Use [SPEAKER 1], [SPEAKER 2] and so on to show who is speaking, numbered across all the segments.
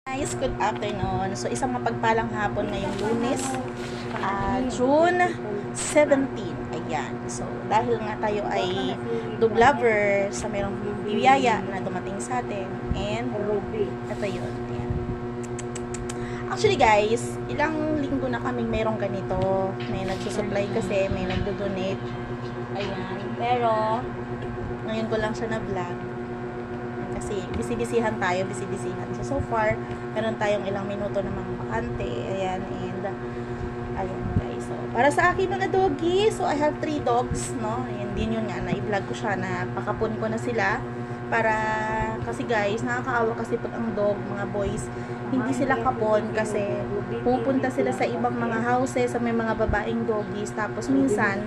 [SPEAKER 1] Guys, good afternoon. So, isang mapagpalang hapon ngayong Lunes, June 17. Ayan. So, dahil nga tayo ay dog lover sa mayroong biyaya na dumating sa atin. And, ito yun. Ayan. Actually guys, ilang linggo na kaming mayroong ganito. May nagsusupply kasi, may nagdo-donate. Ayan. Pero, ngayon ko lang siya na-vlog. Kasi bisi-bisihan tayo, bisi-bisihan. So far, meron tayong ilang minuto na mga bakante. Ayan, and ayan guys. So, para sa akin mga doggy, so I have 3 dogs, no? And din yun nga, na-vlog ko siya, na pakapon ko na sila. Para, kasi guys, nakakaawa kasi pag ang dog, mga boys, hindi sila kapon kasi pupunta sila sa ibang mga houses, sa may mga babaeng doggies. Tapos minsan,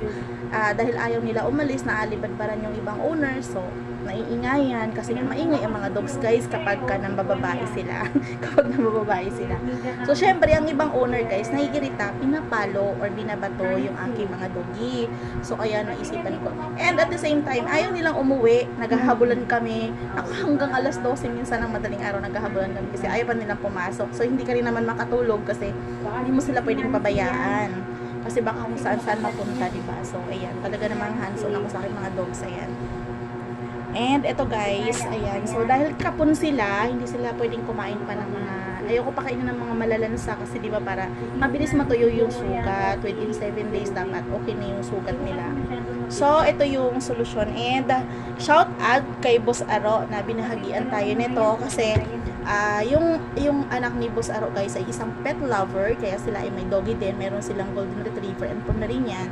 [SPEAKER 1] dahil ayaw nila umalis, naalibadbaran yung ibang owner. So, naiingayan kasi nga maingay ang mga dogs guys kapag ka nambababae sila. Kapag nambababae sila. So, syempre, ang ibang owner guys, naiirita, pinapalo or binabato yung aking mga doggy. So, kaya naisipan ko. And at the same time, ayaw nilang umuwi. Naghahabulan kami. Ako hanggang alas 12 minsan ng madaling araw naghahabulan kami kasi ayaw pa nilang pumasok. So, hindi ka rin naman makatulog kasi hindi mo sila pwedeng pabayaan. Kasi baka kung saan-saan mapunta, diba? So, ayan. Talaga namang hands-on ako sa aking mga dogs. Ayan. And ito guys, ayan. So dahil kapon sila, hindi sila pwedeng kumain pa ng mga, ayoko pa kainin ng mga malalansa kasi di ba para mabilis matuyo yung sugat. Within 7 days dapat okay na yung sugat nila. So ito yung solusyon. And shout out kay Boss Aro na binahagian tayo nito kasi yung anak ni Boss Aro guys ay isang pet lover, kaya sila ay may doggy din. Meron silang golden retriever and Pomeranian.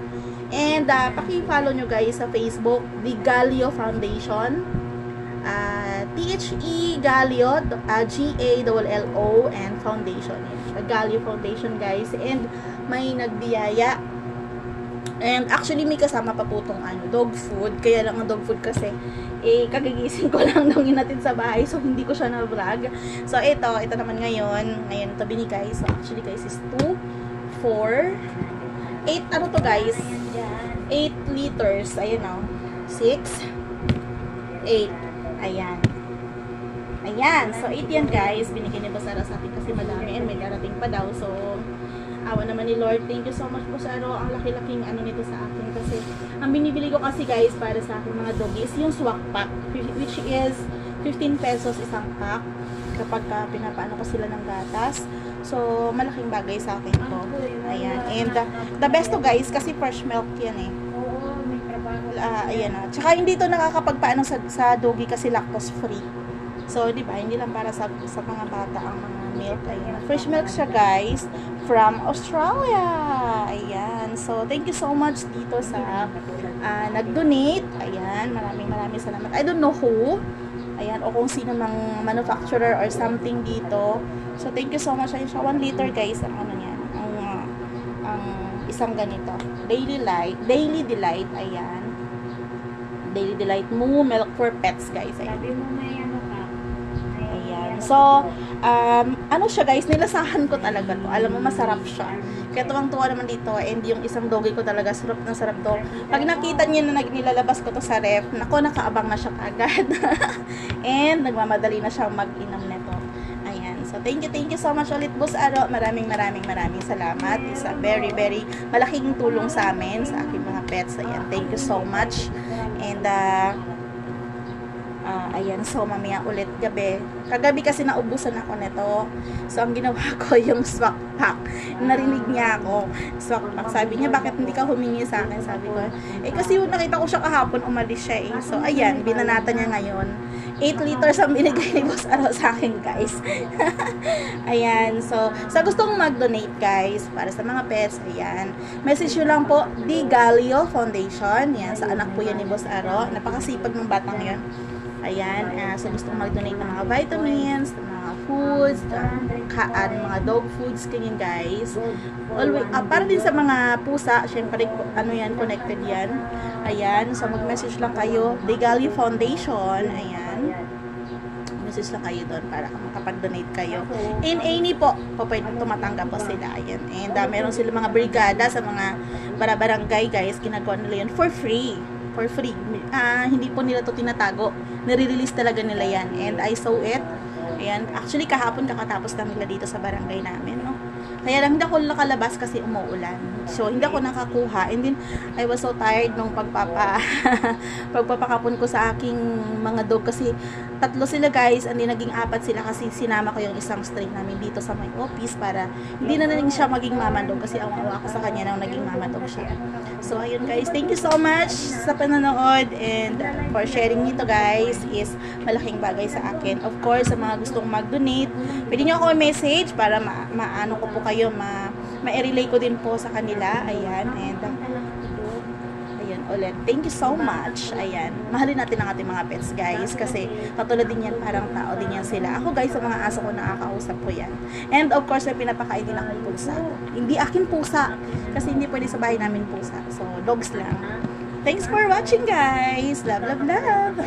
[SPEAKER 1] And paki-follow nyo guys sa Facebook, The Galio Foundation. THE Galio, GALLO and Foundation. Galio Foundation guys. And may nagbiyaya. And actually may kasama pa po itong dog food. Kaya lang ang dog food kasi kagigising ko lang nung inatid sa bahay. So hindi ko siya na-vlog. So ito naman ngayon. Ngayon ito binigay. So actually guys is 2, 4, 8, ano to guys? 8 liters. Ayan o. 6, 8. Ayan. Ayan. So 8 yan guys. Binigyan ni Boss Aro sa atin kasi madami. And may darating pa daw. So awa naman ni Lord. Thank you so much Boss Aro. Ang laki-laking nito sa akin. Kasi ang binibili ko kasi guys para sa akin mga doggies yung swak pack. Which is 15 pesos isang pack. Kapag pinapaano ko sila ng gatas. So, malaking bagay sa akin to. Ayan. And the best to guys, kasi fresh milk yan eh. Ayan o. Tsaka hindi to nakakapagpaano sa doggy kasi lactose free. So, di ba? Hindi lang para sa mga bata ang mga milk. Ayan. Fresh milk siya guys from Australia. Ayan. So, thank you so much dito sa nag-donate. Ayan. Maraming salamat. I don't know who. Ayan, o kung sino ng manufacturer or something dito. So, thank you so much. Ayun siya, 1 liter guys, ang niyan, ang isang ganito. Daily Delight, ayan. Daily Delight Moo Milk for Pets, guys. Ayan. Ayan. So, ano siya guys, nilasahan ko talaga to. Alam mo, masarap siya. Kaya tuwang-tuwa naman dito. And yung isang doggy ko talaga, sarap na sarap to. Pag nakita niya na nilalabas ko to sa ref, nako, nakaabang na siya kagad. And nagmamadali na siya mag-inom nito. Ayan. So, thank you so much ulit, Boss Aro. Maraming salamat. It's a very malaking tulong sa amin, sa aking mga pets. Ayan. Thank you so much. And, ayan, so mamaya ulit gabi. Kagabi kasi naubusan ako nito. So, ang ginawa ko yung swak pack. Narinig niya ako. Swak pack. Sabi niya, bakit hindi ka humingi sa akin? Sabi ko, kasi yung nakita ko siya kahapon, umalis siya eh. So, ayan, binanata niya ngayon. 8 liters ang binigay ni Boss Aro sa akin, guys. Ayan, so, sa gustong mag-donate, guys, para sa mga pets, ayan, message nyo lang po, The Galio Foundation. Ayan, sa anak po yan ni Boss Aro. Napakasipag ng batang yun. Ayan, so gustong mag-donate ng mga vitamins, mga foods, mga dog foods, ganyan guys. Always, para din sa mga pusa, syempre, yan, connected yan. Ayan, so mag-message lang kayo, The Galio Foundation, ayan. Message lang kayo doon para makapag-donate kayo. In any po pwede tumatanggap po sila. Ayan. And meron sila mga brigada sa mga barangay guys, ginagawa nila yan for free. Hindi po nila to tinatago. Nire-release talaga nila yan. And I saw it. Ayan, actually kahapon kakatapos lang nila dito sa barangay namin, no? Kaya lang hindi ako nakalabas kasi umuulan. So, hindi ako nakakuha. And then, I was so tired nung pagpapakapon ko sa aking mga dog kasi 3 sila guys, and then naging 4 sila kasi sinama ko yung isang stray namin dito sa my office para hindi na rin siya maging mama dog kasi awa ako sa kanya nang naging mama dog siya. So, ayun guys, thank you so much sa panonood and for sharing nito guys is malaking bagay sa akin. Of course, sa mga gustong mag-donate, pwede nyo ako message para maano ko po kayo, ma-relay ko din po sa kanila. Ayan, and ayun ulit. Thank you so much. Ayan, mahalin natin ang ating mga pets guys kasi katulad din yan, parang tao din yan sila. Ako guys, sa mga aso ko nakakausap ko yan. And of course, may pinapakain din akong pusa. Hindi akin pusa kasi hindi pwede sa bahay namin pusa. So, dogs lang. Thanks for watching guys. Love, love, love.